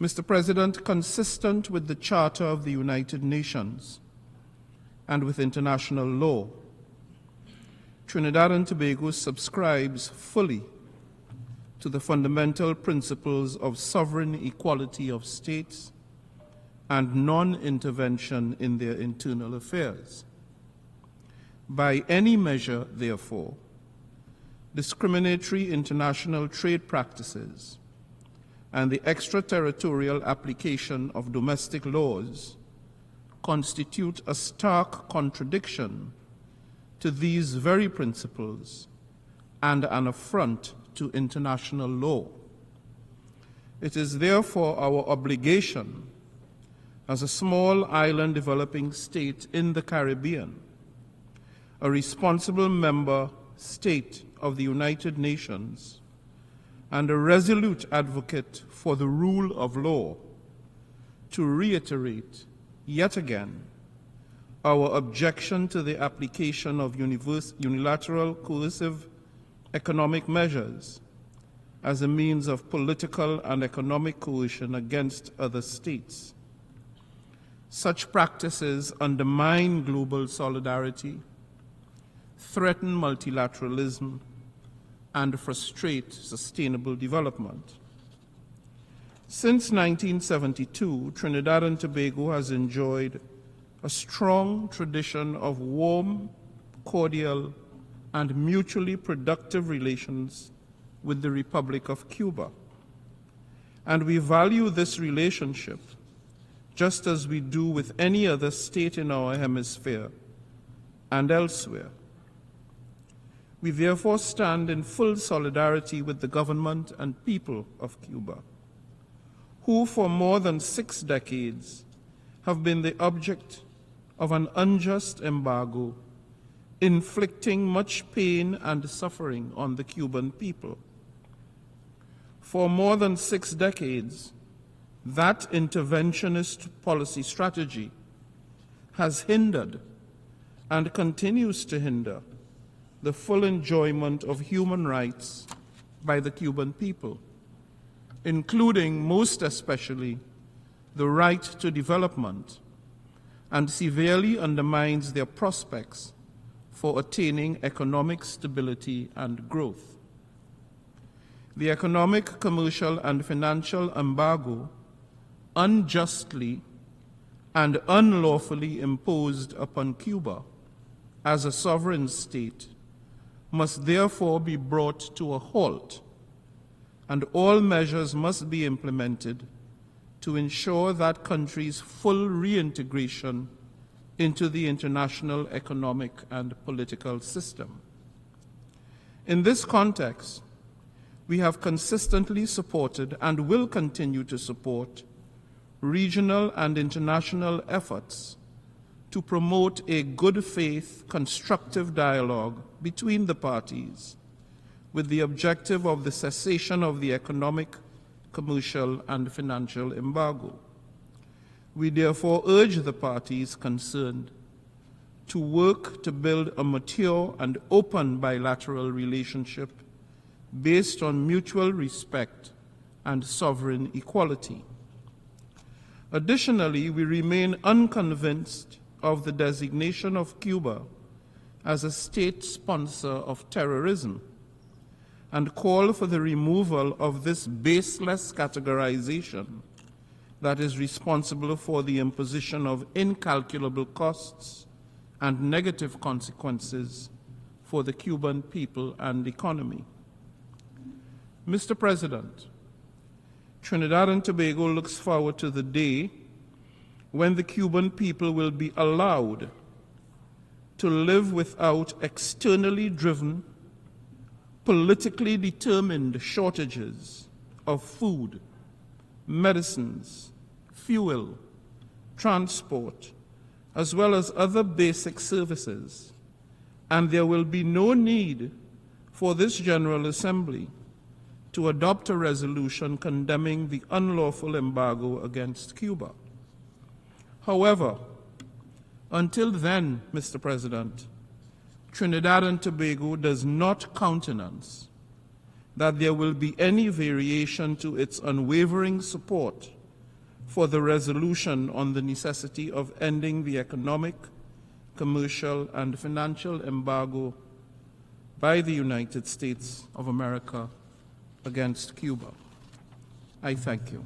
Mr. President, consistent with the Charter of the United Nations and with international law, Trinidad and Tobago subscribes fully to the fundamental principles of sovereign equality of states and non-intervention in their internal affairs. By any measure, therefore, discriminatory international trade practices and the extraterritorial application of domestic laws constitute a stark contradiction to these very principles and an affront to international law. It is therefore our obligation as a small island developing state in the Caribbean, a responsible member state of the United Nations, and a resolute advocate for the rule of law, to reiterate yet again our objection to the application of unilateral coercive economic measures as a means of political and economic coercion against other states. Such practices undermine global solidarity, threaten multilateralism, and frustrate sustainable development. Since 1972, Trinidad and Tobago has enjoyed a strong tradition of warm, cordial, and mutually productive relations with the Republic of Cuba. And we value this relationship just as we do with any other state in our hemisphere and elsewhere. We therefore stand in full solidarity with the government and people of Cuba, who for more than 6 decades have been the object of an unjust embargo, inflicting much pain and suffering on the Cuban people. For more than 6 decades, that interventionist policy strategy has hindered and continues to hinder the full enjoyment of human rights by the Cuban people, including most especially the right to development, and severely undermines their prospects for attaining economic stability and growth. The economic, commercial, and financial embargo unjustly and unlawfully imposed upon Cuba as a sovereign state must therefore be brought to a halt, and all measures must be implemented to ensure that country's full reintegration into the international economic and political system. In this context, we have consistently supported and will continue to support regional and international efforts to promote a good faith, constructive dialogue between the parties with the objective of the cessation of the economic, commercial, and financial embargo. We therefore urge the parties concerned to work to build a mature and open bilateral relationship based on mutual respect and sovereign equality. Additionally, we remain unconvinced of the designation of Cuba as a state sponsor of terrorism and call for the removal of this baseless categorization that is responsible for the imposition of incalculable costs and negative consequences for the Cuban people and economy. Mr. President, Trinidad and Tobago looks forward to the day when the Cuban people will be allowed to live without externally driven, politically determined shortages of food, medicines, fuel, transport, as well as other basic services, and there will be no need for this General Assembly to adopt a resolution condemning the unlawful embargo against Cuba. However, until then, Mr. President, Trinidad and Tobago does not countenance that there will be any variation to its unwavering support for the resolution on the necessity of ending the economic, commercial, and financial embargo by the United States of America against Cuba. I thank you.